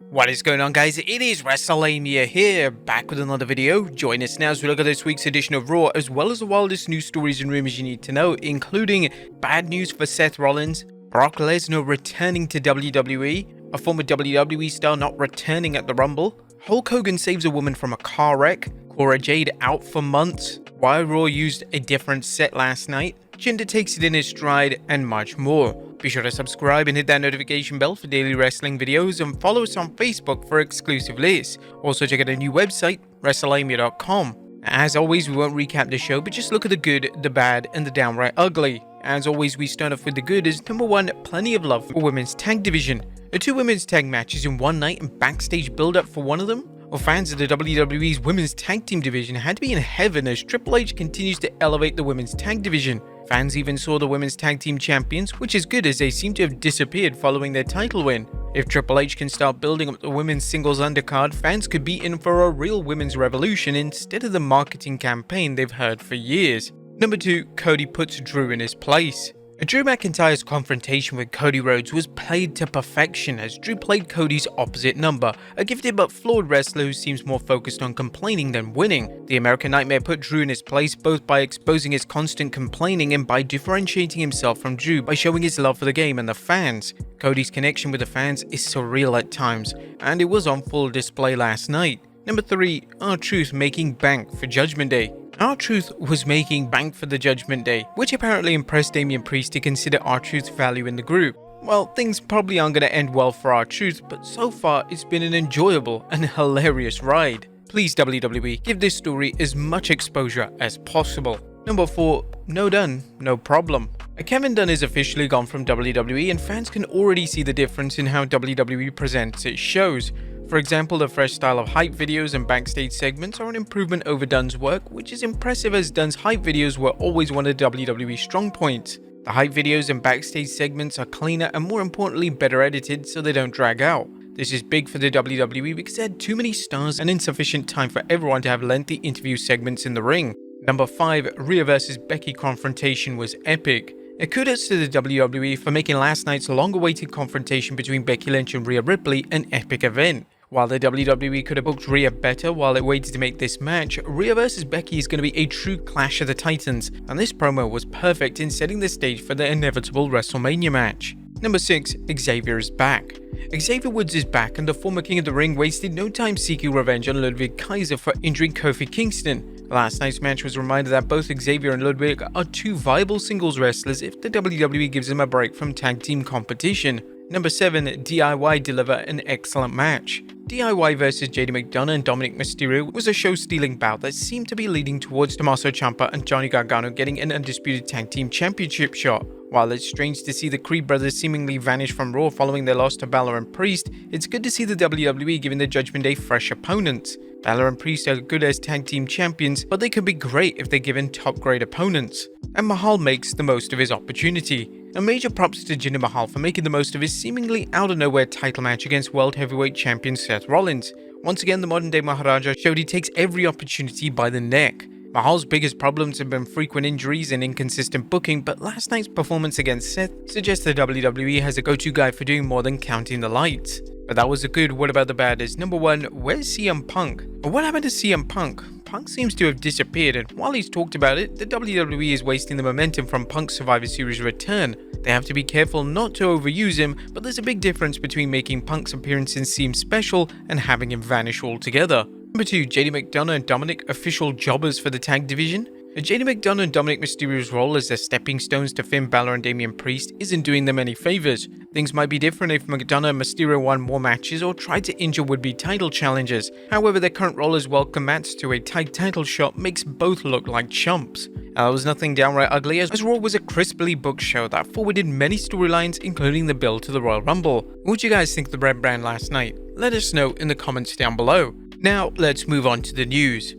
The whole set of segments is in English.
What is going on, guys? It is Wrestlelamia here, back with another video. Join us now as we look at this week's edition of Raw, as well as the wildest news stories and rumors you need to know, including bad news for Seth Rollins, Brock Lesnar returning to WWE, a former WWE star not returning at the Rumble, Hulk Hogan saves a woman from a car wreck, Cora Jade out for months, why Raw used a different set last night, Jinder takes it in his stride, and much more. Be sure to subscribe and hit that notification bell for daily wrestling videos, and follow us on Facebook for exclusive lists. Also check out our new website, Wrestlelamia.com. As always, we won't recap the show, but just look at the good, the bad, and the downright ugly. As always, we start off with the good as number 1, plenty of love for women's tag division. The 2 women's tag matches in one night and backstage build-up for one of them? Well, fans of the WWE's women's tag team division had to be in heaven as Triple H continues to elevate the women's tag division. Fans even saw the women's tag team champions, which is good as they seem to have disappeared following their title win. If Triple H can start building up the women's singles undercard, fans could be in for a real women's revolution instead of the marketing campaign they've heard for years. Number 2, Cody puts Drew in his place. Drew McIntyre's confrontation with Cody Rhodes was played to perfection as Drew played Cody's opposite number, a gifted but flawed wrestler who seems more focused on complaining than winning. The American Nightmare put Drew in his place both by exposing his constant complaining and by differentiating himself from Drew by showing his love for the game and the fans. Cody's connection with the fans is surreal at times, and it was on full display last night. Number 3, R-Truth making bank for Judgment Day. R-Truth was making bank for the Judgment Day, which apparently impressed Damian Priest to consider R-Truth's value in the group. Well, things probably aren't going to end well for R-Truth, but so far it's been an enjoyable and hilarious ride. Please WWE, give this story as much exposure as possible. Number 4, no done, no problem. Kevin Dunn is officially gone from WWE, and fans can already see the difference in how WWE presents its shows. For example, the fresh style of hype videos and backstage segments are an improvement over Dunn's work, which is impressive as Dunn's hype videos were always one of WWE's strong points. The hype videos and backstage segments are cleaner and more importantly better edited so they don't drag out. This is big for the WWE because they had too many stars and insufficient time for everyone to have lengthy interview segments in the ring. Number 5, Rhea vs Becky confrontation was epic. Kudos to the WWE for making last night's long-awaited confrontation between Becky Lynch and Rhea Ripley an epic event. While the WWE could have booked Rhea better while it waited to make this match, Rhea vs Becky is going to be a true clash of the titans, and this promo was perfect in setting the stage for the inevitable WrestleMania match. Number 6, Xavier is back. Xavier Woods is back, and the former King of the Ring wasted no time seeking revenge on Ludwig Kaiser for injuring Kofi Kingston. Last night's match was a reminder that both Xavier and Ludwig are 2 viable singles wrestlers if the WWE gives them a break from tag team competition. Number 7, DIY deliver an excellent match. DIY vs Jade McDonough and Dominic Mysterio was a show-stealing bout that seemed to be leading towards Tommaso Ciampa and Johnny Gargano getting an undisputed tag team championship shot. While it's strange to see the Creed brothers seemingly vanish from Raw following their loss to Balor and Priest, it's good to see the WWE giving the Judgment Day fresh opponents. Balor and Priest are good as tag team champions, but they could be great if they're given top-grade opponents. And Mahal makes the most of his opportunity. A major props to Jinder Mahal for making the most of his seemingly out-of-nowhere title match against World Heavyweight Champion Seth Rollins. Once again, the modern-day Maharaja showed he takes every opportunity by the neck. Mahal's biggest problems have been frequent injuries and inconsistent booking, but last night's performance against Seth suggests the WWE has a go-to guy for doing more than counting the lights. But that was a good. What about the bad? Is number 1, where's CM Punk? But what happened to CM Punk? Punk seems to have disappeared, and while he's talked about it, the WWE is wasting the momentum from Punk's Survivor Series return. They have to be careful not to overuse him, but there's a big difference between making Punk's appearances seem special and having him vanish altogether. Number 2, JD McDonough and Dominic official jobbers for the tag division. JD McDonough and Dominic Mysterio's role as their stepping stones to Finn Balor and Damian Priest isn't doing them any favors. Things might be different if McDonough and Mysterio won more matches or tried to injure would-be title challengers. However, their current role as welcome mats to a tag title shot makes both look like chumps. There was nothing downright ugly as Raw was a crisply booked show that forwarded many storylines, including the build to the Royal Rumble. What did you guys think of the Red Brand last night? Let us know in the comments down below. Now, let's move on to the news.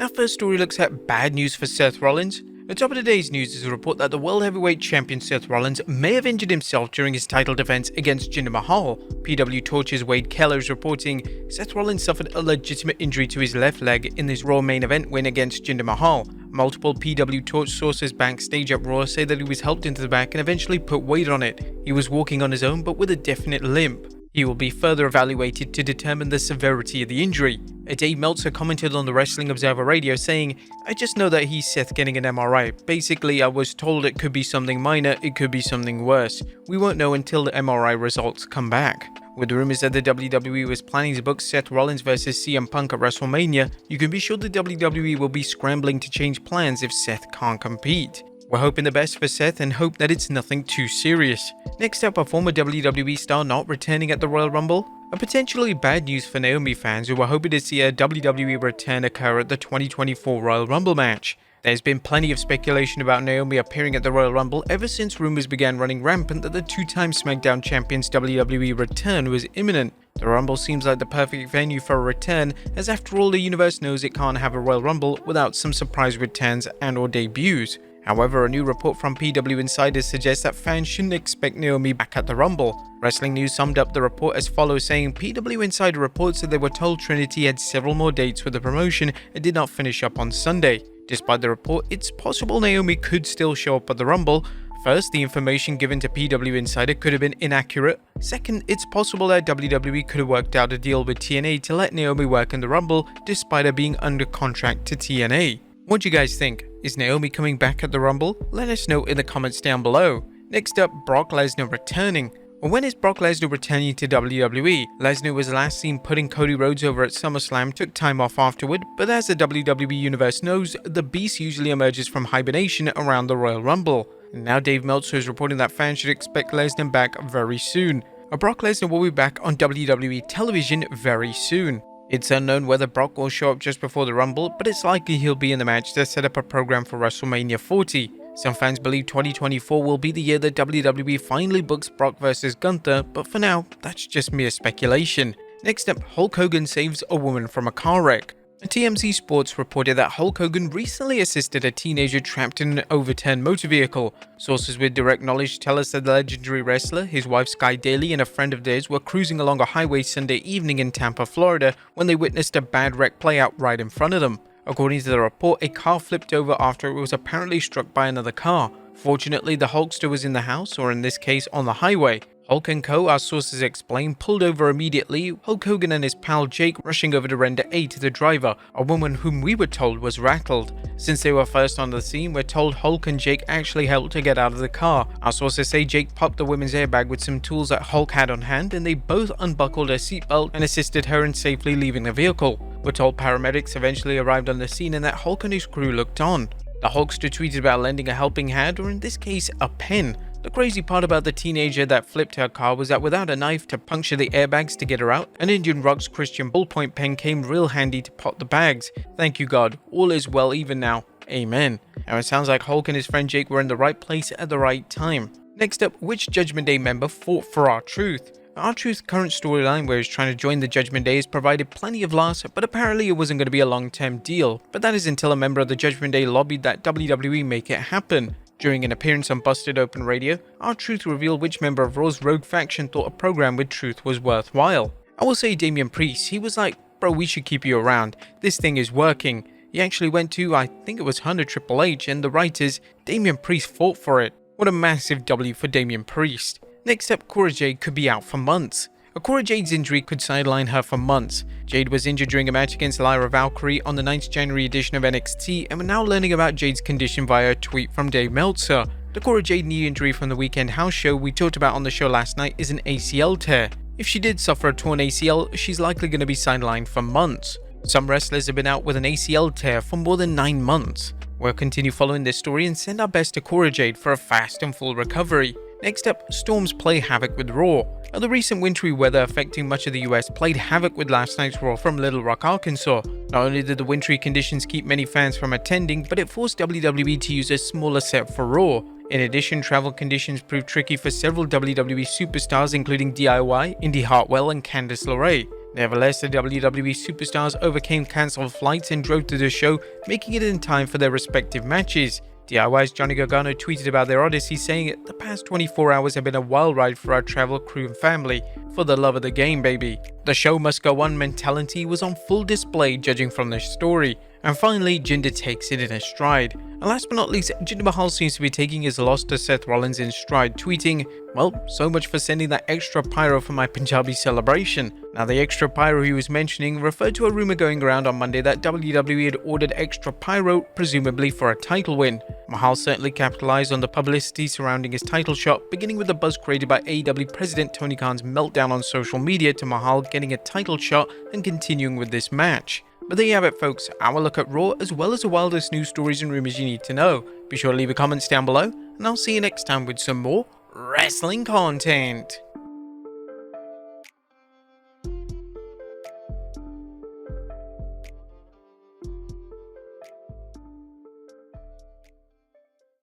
Our first story looks at bad news for Seth Rollins. The top of today's news is a report that the World Heavyweight Champion Seth Rollins may have injured himself during his title defense against Jinder Mahal. PW Torch's Wade Keller is reporting Seth Rollins suffered a legitimate injury to his left leg in his Raw main event win against Jinder Mahal. Multiple PW Torch sources backstage at Raw say that he was helped into the back and eventually put weight on it. He was walking on his own but with a definite limp. He will be further evaluated to determine the severity of the injury. Dave Meltzer commented on the Wrestling Observer Radio saying, "I just know that he's Seth getting an MRI. Basically, I was told it could be something minor, it could be something worse. We won't know until the MRI results come back." With rumors that the WWE was planning to book Seth Rollins vs CM Punk at WrestleMania, you can be sure the WWE will be scrambling to change plans if Seth can't compete. We're hoping the best for Seth and hope that it's nothing too serious. Next up, a former WWE star not returning at the Royal Rumble. A potentially bad news for Naomi fans who were hoping to see a WWE return occur at the 2024 Royal Rumble match. There's been plenty of speculation about Naomi appearing at the Royal Rumble ever since rumors began running rampant that the two-time SmackDown Champion's WWE return was imminent. The Rumble seems like the perfect venue for a return, as after all the universe knows it can't have a Royal Rumble without some surprise returns and or debuts. However, a new report from PW Insiders suggests that fans shouldn't expect Naomi back at the Rumble. Wrestling News summed up the report as follows, saying, PW Insider reports that they were told Trinity had several more dates with the promotion and did not finish up on Sunday. Despite the report, it's possible Naomi could still show up at the Rumble. First, the information given to PW Insider could have been inaccurate. Second, it's possible that WWE could have worked out a deal with TNA to let Naomi work in the Rumble despite her being under contract to TNA. What do you guys think? Is Naomi coming back at the Rumble? Let us know in the comments down below. Next up, Brock Lesnar returning. Well, when is Brock Lesnar returning to WWE? Lesnar was last seen putting Cody Rhodes over at SummerSlam, took time off afterward, but as the WWE Universe knows, the beast usually emerges from hibernation around the Royal Rumble. And now Dave Meltzer is reporting that fans should expect Lesnar back very soon. Brock Lesnar will be back on WWE television very soon. It's unknown whether Brock will show up just before the Rumble, but it's likely he'll be in the match to set up a program for WrestleMania 40. Some fans believe 2024 will be the year that WWE finally books Brock vs Gunther, but for now, that's just mere speculation. Next up, Hulk Hogan saves a woman from a car wreck. TMZ Sports reported that Hulk Hogan recently assisted a teenager trapped in an overturned motor vehicle. Sources with direct knowledge tell us that the legendary wrestler, his wife Sky Daly, and a friend of theirs were cruising along a highway Sunday evening in Tampa, Florida, when they witnessed a bad wreck play out right in front of them. According to the report, a car flipped over after it was apparently struck by another car. Fortunately, the Hulkster was in the house, or in this case, on the highway. Hulk and co, our sources explain, pulled over immediately, Hulk Hogan and his pal Jake rushing over to render aid to the driver, a woman whom we were told was rattled. Since they were first on the scene, we're told Hulk and Jake actually helped her get out of the car. Our sources say Jake popped the woman's airbag with some tools that Hulk had on hand, and they both unbuckled her seatbelt and assisted her in safely leaving the vehicle. We're told paramedics eventually arrived on the scene and that Hulk and his crew looked on. The Hulkster tweeted about lending a helping hand, or in this case, a pen. The crazy part about the teenager that flipped her car was that without a knife to puncture the airbags to get her out, an Indian Rock's Christian ballpoint pen came real handy to pop the bags. Thank you God, all is well even now. Amen. Now it sounds like Hulk and his friend Jake were in the right place at the right time. Next up, which Judgment Day member fought for R-Truth? R-Truth's current storyline, where he's trying to join the Judgment Day, has provided plenty of laughs, but apparently it wasn't going to be a long-term deal. But that is until a member of the Judgment Day lobbied that WWE make it happen. During an appearance on Busted Open Radio, R-Truth revealed which member of Raw's Rogue faction thought a program with Truth was worthwhile. I will say Damian Priest. He was like, bro, we should keep you around. This thing is working. He actually went to, I think it was Hunter Triple H, and the writers, Damian Priest fought for it. What a massive W for Damian Priest. Next up, Cora Jade could be out for months. Cora Jade's injury could sideline her for months. Jade was injured during a match against Lyra Valkyrie on the 9th January edition of NXT, and we're now learning about Jade's condition via a tweet from Dave Meltzer. The Cora Jade knee injury from the weekend house show we talked about on the show last night is an ACL tear. If she did suffer a torn ACL, she's likely going to be sidelined for months. Some wrestlers have been out with an ACL tear for more than 9 months. We'll continue following this story and send our best to Cora Jade for a fast and full recovery. Next up, storms play havoc with Raw. The recent wintry weather affecting much of the US played havoc with last night's Raw from Little Rock, Arkansas. Not only did the wintry conditions keep many fans from attending, but it forced WWE to use a smaller set for Raw. In addition, travel conditions proved tricky for several WWE superstars including DIY, Indy Hartwell, and Candice LeRae. Nevertheless, the WWE superstars overcame cancelled flights and drove to the show, making it in time for their respective matches. DIY's Johnny Gargano tweeted about their odyssey, saying, "The past 24 hours have been a wild ride for our travel crew and family. For the love of the game, baby." The show must go on mentality was on full display judging from their story. And finally, Jinder takes it in a stride. And last but not least, Jinder Mahal seems to be taking his loss to Seth Rollins in stride, tweeting, "Well, so much for sending that extra pyro for my Punjabi celebration." Now, the extra pyro he was mentioning referred to a rumor going around on Monday that WWE had ordered extra pyro, presumably for a title win. Mahal certainly capitalized on the publicity surrounding his title shot, beginning with the buzz created by AEW President Tony Khan's meltdown on social media to Mahal getting a title shot and continuing with this match. But there you have it, folks, our look at Raw as well as the wildest news stories and rumors you need to know. Be sure to leave a comment down below, and I'll see you next time with some more wrestling content.